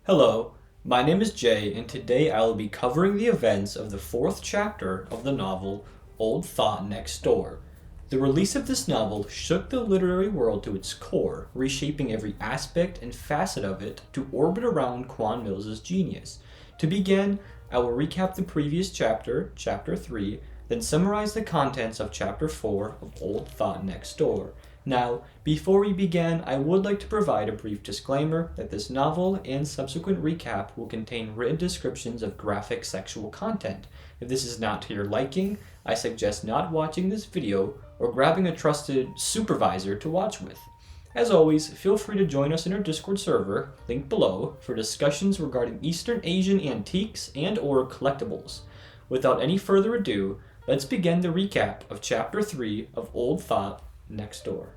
Hello, my name is Jay, and today I will be covering the events of the fourth chapter of the novel Old Thot Next Door. The release of this novel shook the literary world to its core, reshaping every aspect and facet of it to orbit around Quan Millz' genius. To begin, I will recap the previous chapter, Chapter 3, then summarize the contents of Chapter 4 of Old Thot Next Door. Now, before we begin, I would like to provide a brief disclaimer that this novel and subsequent recap will contain written descriptions of graphic sexual content. If this is not to your liking, I suggest not watching this video or grabbing a trusted supervisor to watch with. As always, feel free to join us in our Discord server, linked below, for discussions regarding Eastern Asian antiques and or collectibles. Without any further ado, let's begin the recap of Chapter 3 of Old Thot Next Door.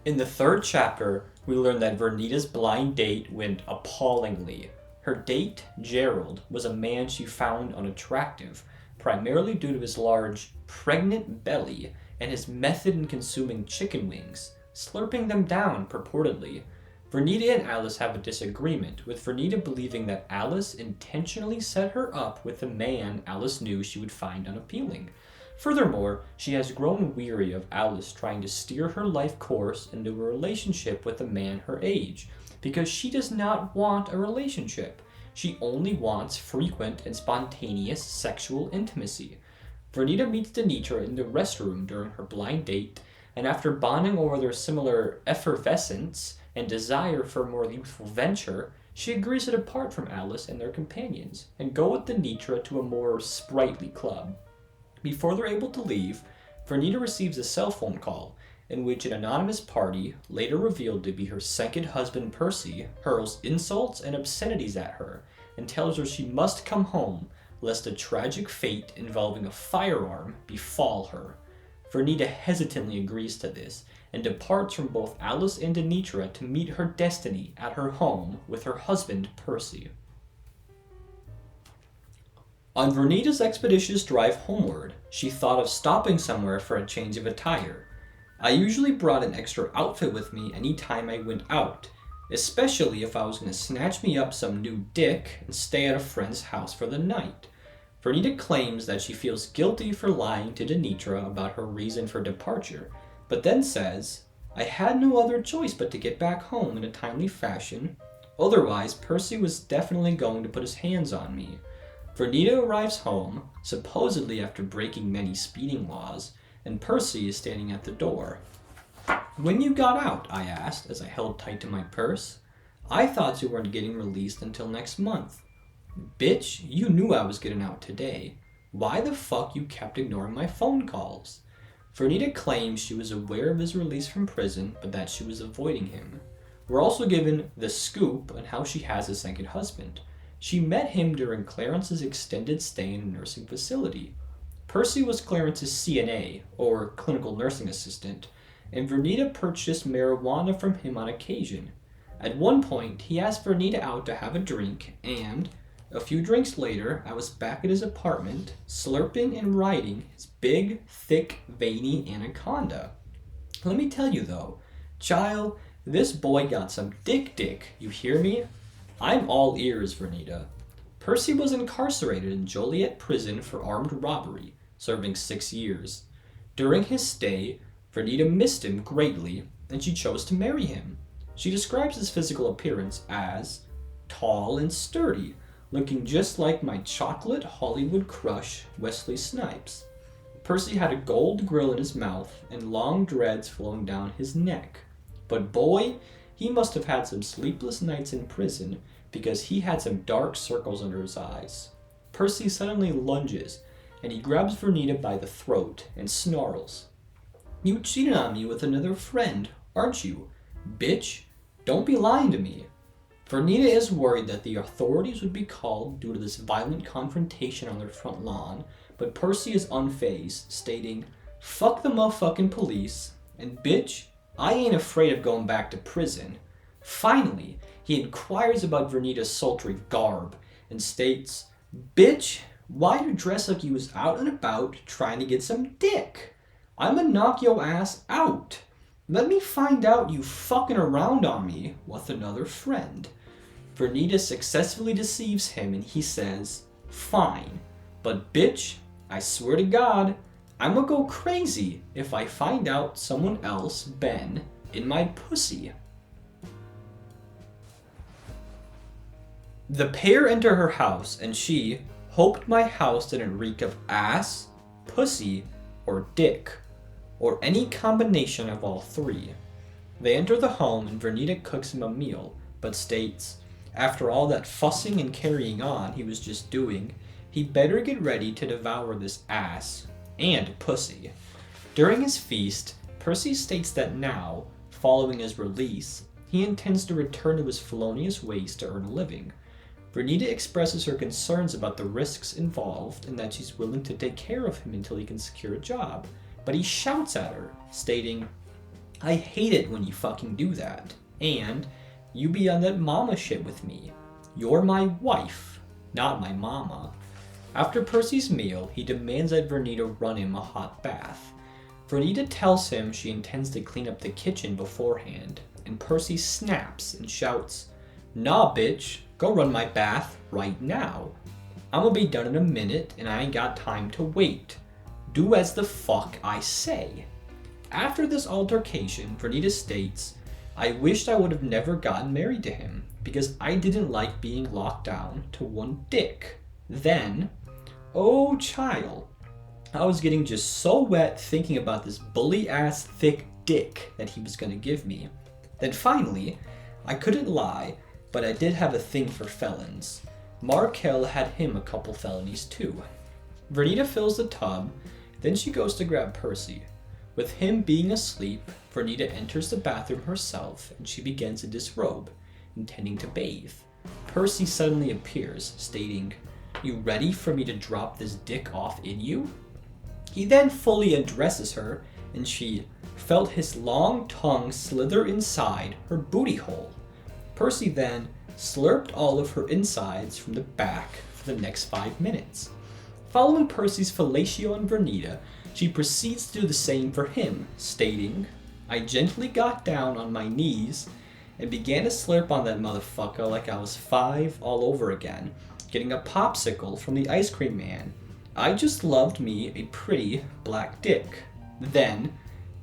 In the third chapter, we learn that Vernita's blind date went appallingly. Her date, Gerald, was a man she found unattractive, primarily due to his large, pregnant belly and his method in consuming chicken wings, slurping them down purportedly. Vernita and Alice have a disagreement, with Vernita believing that Alice intentionally set her up with a man Alice knew she would find unappealing. Furthermore, she has grown weary of Alice trying to steer her life course into a relationship with a man her age, because she does not want a relationship. She only wants frequent and spontaneous sexual intimacy. Vernita meets Denitra in the restroom during her blind date, and after bonding over their similar effervescence and desire for a more youthful venture, she agrees to depart from Alice and their companions, and go with Denitra to a more sprightly club. Before they're able to leave, Vernita receives a cell phone call, in which an anonymous party, later revealed to be her second husband Percy, hurls insults and obscenities at her, and tells her she must come home, lest a tragic fate involving a firearm befall her. Vernita hesitantly agrees to this, and departs from both Alice and Denitra to meet her destiny at her home with her husband Percy. On Vernita's expeditious drive homeward, she thought of stopping somewhere for a change of attire. I usually brought an extra outfit with me any time I went out, especially if I was going to snatch me up some new dick and stay at a friend's house for the night. Vernita claims that she feels guilty for lying to Denitra about her reason for departure, but then says, "I had no other choice but to get back home in a timely fashion. Otherwise, Percy was definitely going to put his hands on me." Vernita arrives home, supposedly after breaking many speeding laws, and Percy is standing at the door. "When you got out?" I asked as I held tight to my purse. "I thought you weren't getting released until next month." "Bitch, you knew I was getting out today. Why the fuck you kept ignoring my phone calls?" Vernita claims she was aware of his release from prison, but that she was avoiding him. We're also given the scoop on how she has a second husband. She met him during Clarence's extended stay in a nursing facility. Percy was Clarence's CNA, or clinical nursing assistant, and Vernita purchased marijuana from him on occasion. At one point, he asked Vernita out to have a drink, and a few drinks later, I was back at his apartment, slurping and riding his big, thick, veiny anaconda. Let me tell you though, child, this boy got some dick, you hear me? I'm all ears, Vernita. Percy was incarcerated in Joliet prison for armed robbery, serving 6 years. During his stay, Vernita missed him greatly, and she chose to marry him. She describes his physical appearance as tall and sturdy, looking just like my chocolate Hollywood crush, Wesley Snipes. Percy had a gold grill in his mouth and long dreads flowing down his neck. But boy, he must have had some sleepless nights in prison, because he had some dark circles under his eyes. Percy suddenly lunges, and he grabs Vernita by the throat and snarls. "You cheated on me with another friend, aren't you? Bitch, don't be lying to me." Vernita is worried that the authorities would be called due to this violent confrontation on their front lawn, but Percy is unfazed, stating, "Fuck the motherfucking police, and bitch, I ain't afraid of going back to prison." Finally, he inquires about Vernita's sultry garb and states, "Bitch, why you dress like you was out and about trying to get some dick? I'ma knock your ass out." Let me find out you fucking around on me with another friend. Vernita successfully deceives him and he says, fine, but bitch, I swear to God, I'ma go crazy if I find out someone else been in my pussy. The pair enter her house and she hoped my house didn't reek of ass, pussy, or dick, or any combination of all three. They enter the home and Vernita cooks him a meal, but states, after all that fussing and carrying on he was just doing, he better get ready to devour this ass and pussy. During his feast, Percy states that now, following his release, he intends to return to his felonious ways to earn a living. Vernita expresses her concerns about the risks involved and that she's willing to take care of him until he can secure a job, but he shouts at her, stating, I hate it when you fucking do that, and you be on that mama shit with me. You're my wife, not my mama. After Percy's meal, he demands that Vernita run him a hot bath. Vernita tells him she intends to clean up the kitchen beforehand, and Percy snaps and shouts, nah bitch, go run my bath right now. I'ma be done in a minute and I ain't got time to wait. Do as the fuck I say. After this altercation, Vernita states, I wished I would have never gotten married to him because I didn't like being locked down to one dick. Then, oh child, I was getting just so wet thinking about this bully ass thick dick that he was gonna give me. Then finally, I couldn't lie, but I did have a thing for felons. Markel had him a couple felonies too. Vernita fills the tub, then she goes to grab Percy. With him being asleep, Vernita enters the bathroom herself and she begins to disrobe, intending to bathe. Percy suddenly appears, stating, you ready for me to drop this dick off in you? He then fully undresses her and she felt his long tongue slither inside her booty hole. Percy then slurped all of her insides from the back for the next 5 minutes. Following Percy's fellatio on Vernita, she proceeds to do the same for him, stating, I gently got down on my knees and began to slurp on that motherfucker like I was 5 all over again, getting a popsicle from the ice cream man. I just loved me a pretty black dick. Then,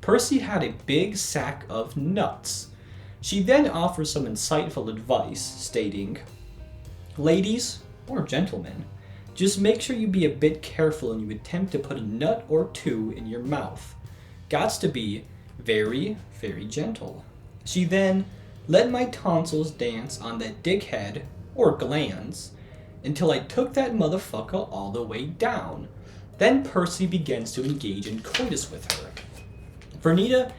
Percy had a big sack of nuts. She then offers some insightful advice, stating, ladies, or gentlemen, just make sure you be a bit careful when you attempt to put a nut or two in your mouth. Gots to be very, very gentle. She then let my tonsils dance on that dickhead, or glands, until I took that motherfucker all the way down. Then Percy begins to engage in coitus with her. Vernita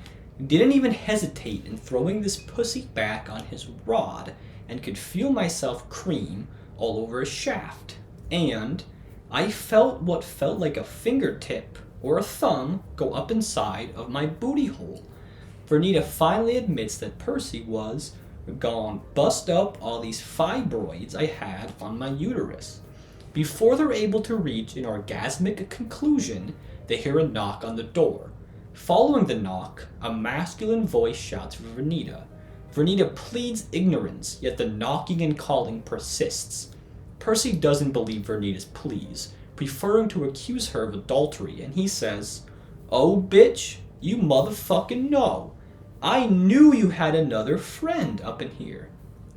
didn't even hesitate in throwing this pussy back on his rod and could feel myself cream all over his shaft. And I felt what felt like a fingertip or a thumb go up inside of my booty hole. Vernita finally admits that Percy was gone bust up all these fibroids I had on my uterus. Before they're able to reach an orgasmic conclusion, they hear a knock on the door. Following the knock, a masculine voice shouts for Vernita. Vernita pleads ignorance, yet the knocking and calling persists. Percy doesn't believe Vernita's pleas, preferring to accuse her of adultery, and he says, oh bitch, you motherfucking know. I knew you had another friend up in here.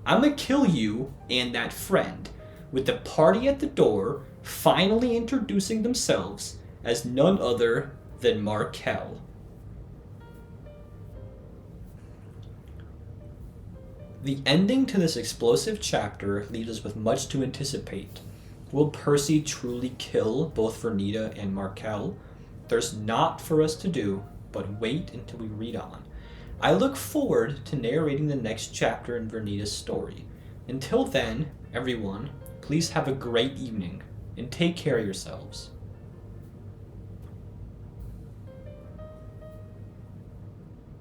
I'ma kill you and that friend, with the party at the door finally introducing themselves as none other than Markel. The ending to this explosive chapter leaves us with much to anticipate. Will Percy truly kill both Vernita and Markel? There's naught for us to do but wait until we read on. I look forward to narrating the next chapter in Vernita's story. Until then, everyone, please have a great evening and take care of yourselves.